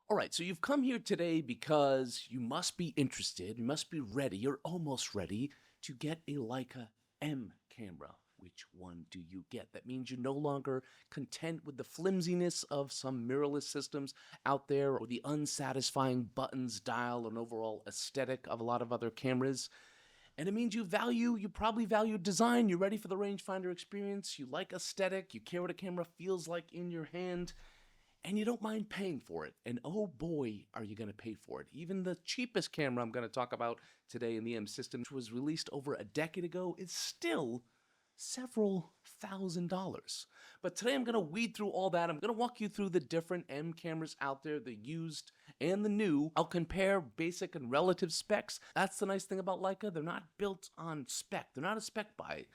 All right, so you've come here today because you must be interested, you must be ready, you're almost ready to get a Leica M camera. Which one do you get? That means you're no longer content with the flimsiness of some mirrorless systems out there or the unsatisfying buttons, dial, and overall aesthetic of a lot of other cameras. And it means you probably value design, you're ready for the rangefinder experience, you like aesthetic, you care what a camera feels like in your hand, and you don't mind paying for it. And oh boy, are you going to pay for it. Even the cheapest camera I'm going to talk about today in the M system, which was released over a decade ago, is still several $1,000s. But today I'm going to weed through all that. I'm going to walk you through the different M cameras out there, the used and the new. I'll compare basic and relative specs. That's the nice thing about Leica. They're not built on spec. They're not a spec buy.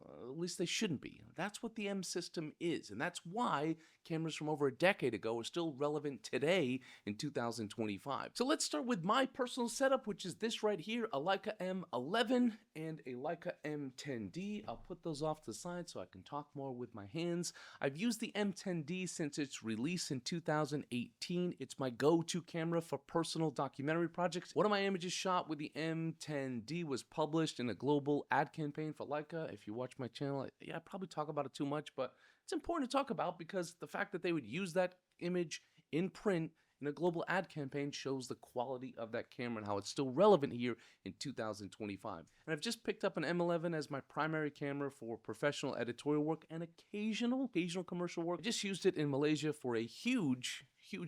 At least they shouldn't be. That's what the M system is, and that's why cameras from over a decade ago are still relevant today in 2025. So let's start with my personal setup, which is this right here, a Leica M11 and a Leica M10D. I'll put those off to the side so I can talk more with my hands. I've used the M10D since its release in 2018. It's my go-to camera for personal documentary projects. One of my images shot with the M10D was published in a global ad campaign for Leica. If you watch my channel, I probably talk about it too much, but it's important to talk about because the fact that they would use that image in print in a global ad campaign shows the quality of that camera and how it's still relevant here in 2025. And I've just picked up an M11 as my primary camera for professional editorial work and occasional commercial work. I just used it in Malaysia for a huge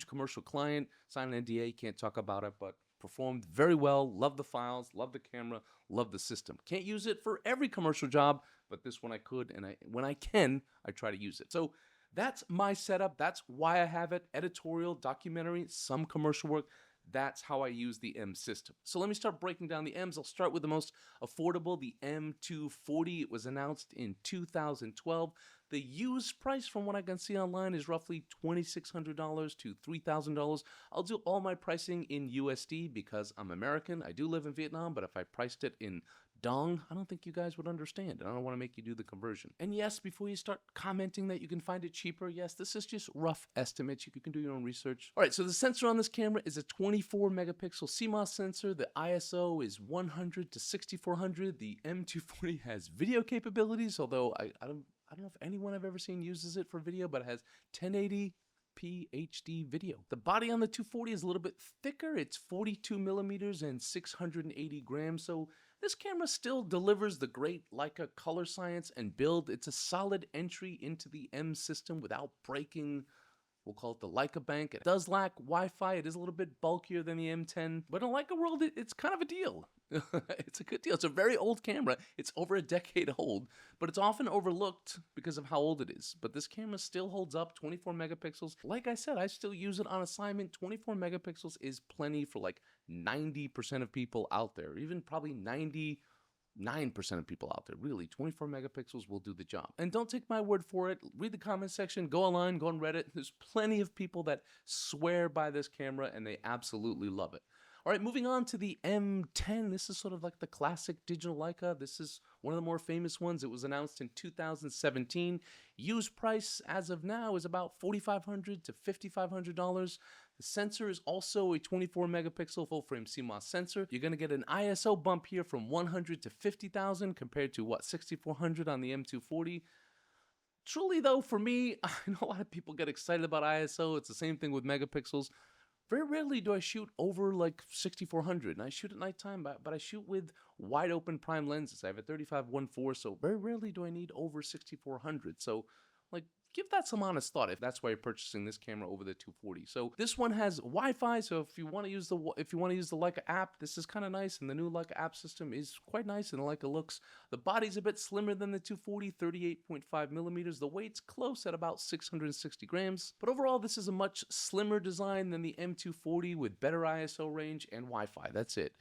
commercial client. Signed an NDA, can't talk about it, but performed very well. Love the files, love the camera, love the system. Can't use it for every commercial job, but this one I could, and when I can, I try to use it. So that's my setup. That's why I have it. Editorial, documentary, some commercial work. That's how I use the M system. So let me start breaking down the M's. I'll start with the most affordable, the M240. It was announced in 2012. The used price from what I can see online is roughly $2,600 to $3,000. I'll do all my pricing in USD because I'm American. I do live in Vietnam, but if I priced it in Dong, I don't think you guys would understand. I don't want to make you do the conversion. And yes, before you start commenting that you can find it cheaper, yes, this is just rough estimates. You can do your own research. All right, so the sensor on this camera is a 24 megapixel CMOS sensor. The ISO is 100 to 6400. The M240 has video capabilities, although I don't know if anyone I've ever seen uses it for video, but it has 1080p HD video. The body on the 240 is a little bit thicker. It's 42 millimeters and 680 grams, so this camera still delivers the great Leica color science and build. It's a solid entry into the M system without breaking, we'll call it the Leica bank. It does lack Wi-Fi. It is a little bit bulkier than the M10, but in a Leica world, it's kind of a deal. It's a good deal. It's a very old camera. It's over a decade old, but it's often overlooked because of how old it is. But this camera still holds up, 24 megapixels. Like I said, I still use it on assignment. 24 megapixels is plenty for like 90% of people out there, even probably 99% of people out there. Really, 24 megapixels will do the job. And don't take my word for it. Read the comment section, go online, go on Reddit. There's plenty of people that swear by this camera and they absolutely love it. All right, moving on to the M10. This is sort of like the classic digital Leica. This is one of the more famous ones. It was announced in 2017. Used price as of now is about $4,500 to $5,500. The sensor is also a 24 megapixel full frame CMOS sensor. You're going to get an ISO bump here from 100 to 50,000 compared to what, 6,400 on the M240. Truly though, for me, I know a lot of people get excited about ISO. It's the same thing with megapixels. Very rarely do I shoot over like 6,400, and I shoot at nighttime, but I shoot with wide open prime lenses. I have a 35-1.4, so very rarely do I need over 6,400. So, like, give that some honest thought if that's why you're purchasing this camera over the 240. So this one has Wi-Fi, so if you want to use the Leica app, this is kind of nice, and the new Leica app system is quite nice and the Leica looks. The body's a bit slimmer than the 240, 38.5 millimeters. The weight's close at about 660 grams, but overall this is a much slimmer design than the M240 with better ISO range and Wi-Fi. That's it.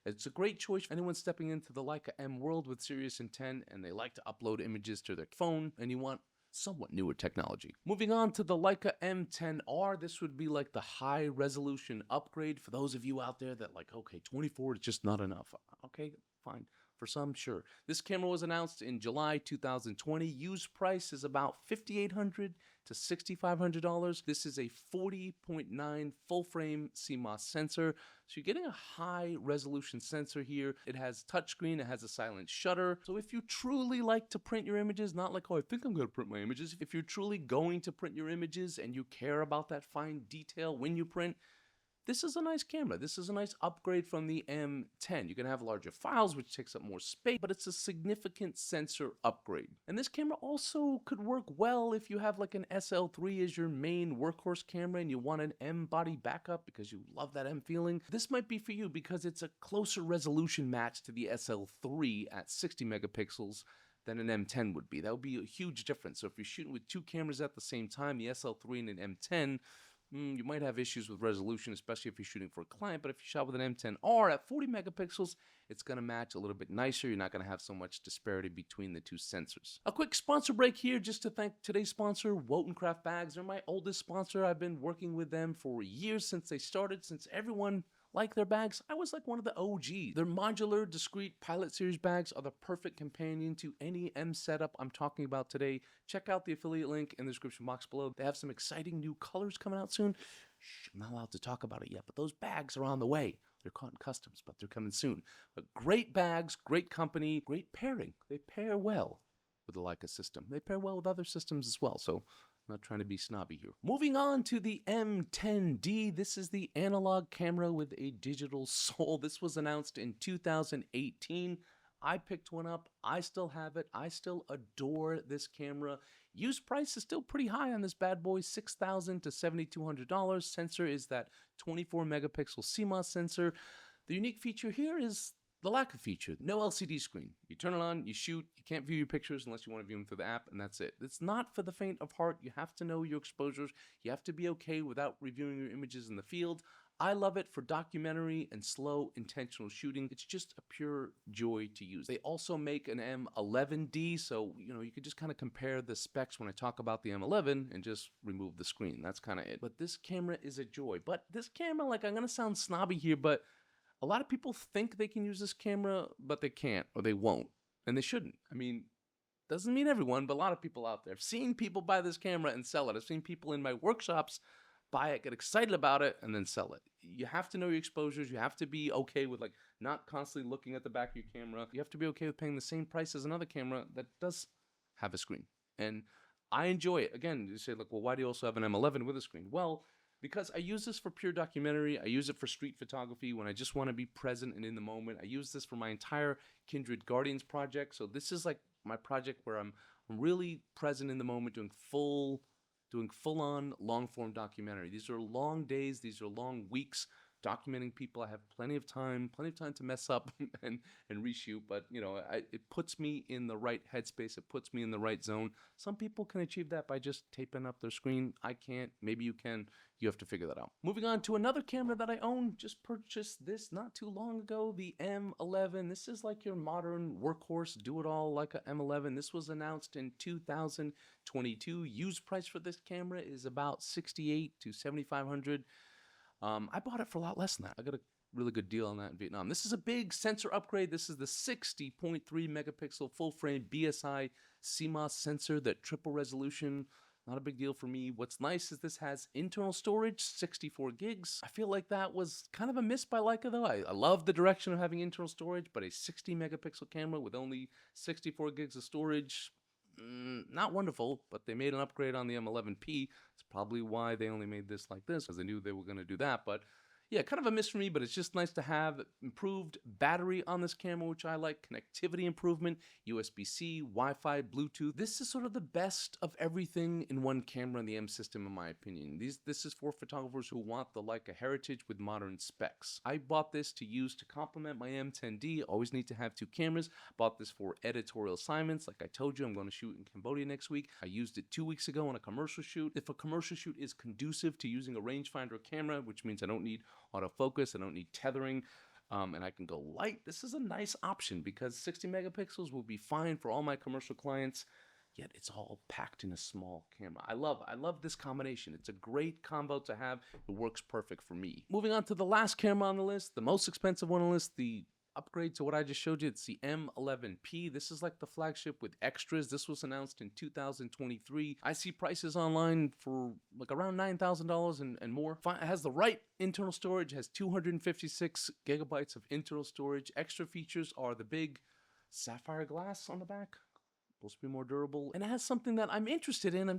It's a great choice for anyone stepping into the Leica M world with serious intent and they like to upload images to their phone and you want somewhat newer technology. Moving on to the Leica M10R, this would be like the high resolution upgrade for those of you out there that like, okay, 24 is just not enough. Okay, fine. For some, sure. This camera was announced in July 2020. Used price is about $5,800 to $6,500. This is a 40.9 full-frame CMOS sensor. So you're getting a high-resolution sensor here. It has touchscreen. It has a silent shutter. So if you truly like to print your images, not like, oh, I think I'm going to print my images. If you're truly going to print your images and you care about that fine detail when you print, this is a nice camera. This is a nice upgrade from the M10. You can have larger files, which takes up more space, but it's a significant sensor upgrade. And this camera also could work well if you have like an SL3 as your main workhorse camera and you want an M body backup because you love that M feeling. This might be for you because it's a closer resolution match to the SL3 at 60 megapixels than an M10 would be. That would be a huge difference. So if you're shooting with two cameras at the same time, the SL3 and an M10, you might have issues with resolution, especially if you're shooting for a client, but if you shot with an M10R at 40 megapixels, it's going to match a little bit nicer. You're not going to have so much disparity between the two sensors. A quick sponsor break here just to thank today's sponsor, Wotancraft Bags. They're my oldest sponsor. I've been working with them for years since they started, since everyone like their bags. I was like one of the OGs. Their modular, discrete Pilot Series bags are the perfect companion to any M setup I'm talking about today. Check out the affiliate link in the description box below. They have some exciting new colors coming out soon. Shh, I'm not allowed to talk about it yet, but those bags are on the way. They're cotton customs, but they're coming soon. But great bags, great company, great pairing. They pair well with the Leica system. They pair well with other systems as well, so I'm not trying to be snobby here. Moving on to the M10D. This is the analog camera with a digital soul. This was announced in 2018. I picked one up. I still have it. I still adore this camera. Used price is still pretty high on this bad boy, $6,000 to $7,200. Sensor is that 24 megapixel CMOS sensor. The unique feature here is the Leica feature, no LCD screen. You turn it on, you shoot, you can't view your pictures unless you want to view them through the app, and that's it. It's not for the faint of heart. You have to know your exposures. You have to be okay without reviewing your images in the field. I love it for documentary and slow, intentional shooting. It's just a pure joy to use. They also make an M11D, so you could just kind of compare the specs when I talk about the M11 and just remove the screen. That's kind of it. But this camera is a joy. But this camera, like, I'm going to sound snobby here, but a lot of people think they can use this camera, but they can't or they won't, and they shouldn't. I mean, doesn't mean everyone, but a lot of people out there. I've seen people buy this camera and sell it. I've seen people in my workshops buy it, get excited about it, and then sell it. You have to know your exposures. You have to be okay with not constantly looking at the back of your camera. You have to be okay with paying the same price as another camera that does have a screen. And I enjoy it. Again, you say, well, why do you also have an M11 with a screen? Well, because I use this for pure documentary. I use it for street photography when I just want to be present and in the moment. I use this for my entire Kindred Guardians project. So this is like my project where I'm really present in the moment, doing full-on long-form documentary. These are long days. These are long weeks documenting people. I have plenty of time to mess up and reshoot, but it puts me in the right headspace. It puts me in the right zone. Some people can achieve that by just taping up their screen. I can't. Maybe you can. You have to figure that out. Moving on to another camera that I own. Just purchased this not too long ago, the M11. This is like your modern workhorse, do-it-all Leica M11. This was announced in 2022. Used price for this camera is about $6,800 to $7,500. I bought it for a lot less than that. I got a really good deal on that in Vietnam. This is a big sensor upgrade. This is the 60.3 megapixel full frame BSI CMOS sensor, that triple resolution. Not a big deal for me. What's nice is this has internal storage, 64 gigs. I feel like that was kind of a miss by Leica though. I love the direction of having internal storage, but a 60 megapixel camera with only 64 gigs of storage, not wonderful, but they made an upgrade on the M11P. It's probably why they only made this like this, because they knew they were going to do that. But yeah, kind of a miss for me, but it's just nice to have improved battery on this camera, which I like, connectivity improvement, USB-C, Wi-Fi, Bluetooth. This is sort of the best of everything in one camera in the M system, in my opinion. This is for photographers who want the Leica heritage with modern specs. I bought this to use to complement my M10D. Always need to have two cameras. Bought this for editorial assignments. Like I told you, I'm going to shoot in Cambodia next week. I used it 2 weeks ago on a commercial shoot. If a commercial shoot is conducive to using a rangefinder camera, which means I don't need autofocus, I don't need tethering, and I can go light, this is a nice option because 60 megapixels will be fine for all my commercial clients, yet it's all packed in a small camera. I love this combination. It's a great combo to have. It works perfect for me. Moving on to the last camera on the list, the most expensive one on the list, the upgrade to what I just showed you. It's the M11P. This is like the flagship with extras. This was announced in 2023. I see prices online for like around $9,000 and more. It has the right internal storage, has 256 gigabytes of internal storage. Extra features are the big sapphire glass on the back, supposed to be more durable, and it has something that I'm interested in. I'm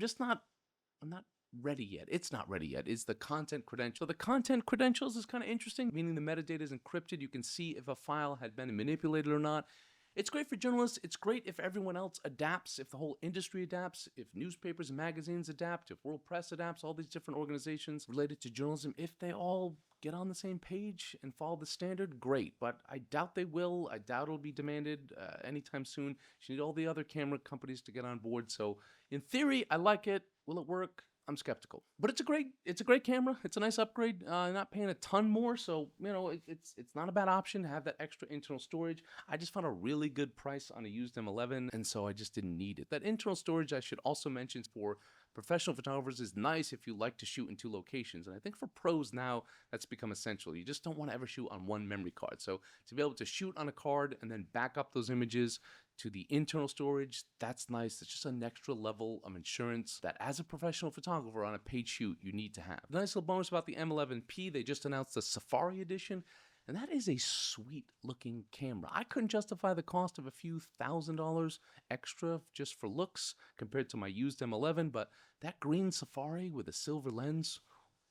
not ready yet. It's not ready yet. It's the content credential. The content credentials is kind of interesting, meaning the metadata is encrypted. You can see if a file had been manipulated or not. It's great for journalists. It's great if everyone else adapts, if the whole industry adapts, if newspapers and magazines adapt, if World Press adapts, all these different organizations related to journalism, if they all get on the same page and follow the standard, great. But I doubt they will. I doubt it'll be demanded anytime soon. You need all the other camera companies to get on board. So in theory, I like it. Will it work? I'm skeptical, but it's a great camera. It's a nice upgrade. Not paying a ton more, so you know it's not a bad option to have that extra internal storage. I just found a really good price on a used M11, and so I just didn't need it. That internal storage, I should also mention, for professional photographers is nice if you like to shoot in 2 locations, and I think for pros now that's become essential. You just don't want to ever shoot on one memory card, so to be able to shoot on a card and then back up those images to the internal storage, that's nice. It's just an extra level of insurance that as a professional photographer on a paid shoot, you need to have. The nice little bonus about the M11P, they just announced the Safari Edition, and that is a sweet looking camera. I couldn't justify the cost of a few $1,000s extra just for looks compared to my used M11, but that green Safari with a silver lens,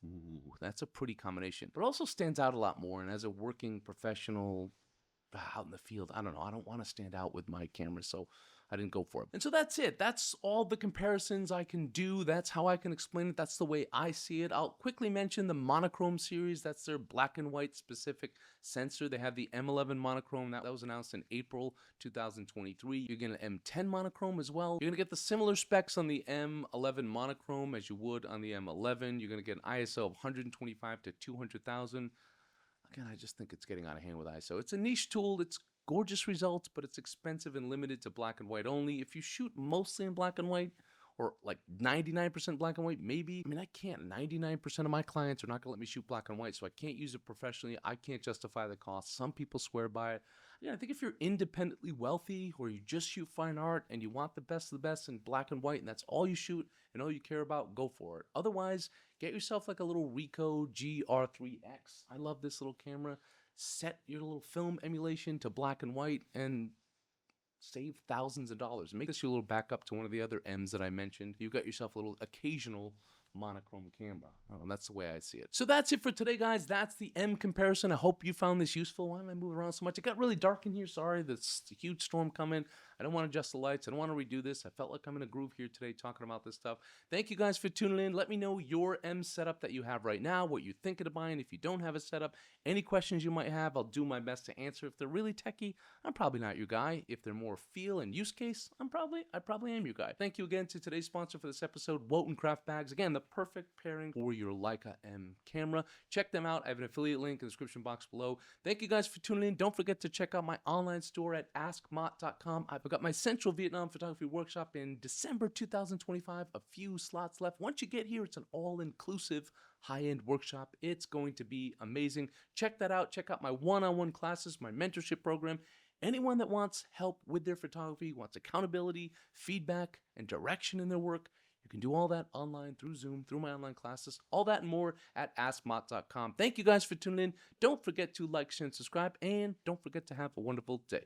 ooh, that's a pretty combination. But it also stands out a lot more, and as a working professional out in the field, I don't know, I don't want to stand out with my camera, so I didn't go for it. And so that's it. That's all the comparisons I can do. That's how I can explain it. That's the way I see it. I'll quickly mention the Monochrome series. That's their black and white specific sensor. They have the M11 Monochrome. That was announced in April 2023. You're getting an M10 Monochrome as well. You're going to get the similar specs on the M11 Monochrome as you would on the M11. You're going to get an ISO of 125 to 200,000. Again, I just think it's getting out of hand with ISO. It's a niche tool. It's gorgeous results, but it's expensive and limited to black and white only. If you shoot mostly in black and white, or like 99% black and white, maybe. I mean, I can't. 99% of my clients are not going to let me shoot black and white, so I can't use it professionally. I can't justify the cost. Some people swear by it. Yeah, I think if you're independently wealthy, or you just shoot fine art, and you want the best of the best in black and white, and that's all you shoot, and all you care about, go for it. Otherwise, get yourself like a little Ricoh GR3X. I love this little camera. Set your little film emulation to black and white, and save thousands of dollars. Make this your little backup to one of the other M's that I mentioned. You got yourself a little occasional monochrome camera. Oh, that's the way I see it. So that's it for today, guys. That's the M comparison. I hope you found this useful. Why am I moving around so much? It got really dark in here. Sorry, there's a huge storm coming. I don't want to adjust the lights. I don't want to redo this. I felt like I'm in a groove here today talking about this stuff. Thank you guys for tuning in. Let me know your M setup that you have right now, what you're thinking of buying. If you don't have a setup, any questions you might have, I'll do my best to answer. If they're really techie, I'm probably not your guy. If they're more feel and use case, I probably am your guy. Thank you again to today's sponsor for this episode, Wotancraft bags. Again, the perfect pairing for your Leica M camera. Check them out. I have an affiliate link in the description box below. Thank you guys for tuning in. Don't forget to check out my online store at askmott.com. I've got my Central Vietnam Photography Workshop in December 2025. A few slots left. Once you get here, it's an all-inclusive high-end workshop. It's going to be amazing. Check that out. Check out my one-on-one classes, my mentorship program. Anyone that wants help with their photography, wants accountability, feedback, and direction in their work, you can do all that online through Zoom, through my online classes, all that and more at askmott.com. Thank you guys for tuning in. Don't forget to like, share, and subscribe, and don't forget to have a wonderful day.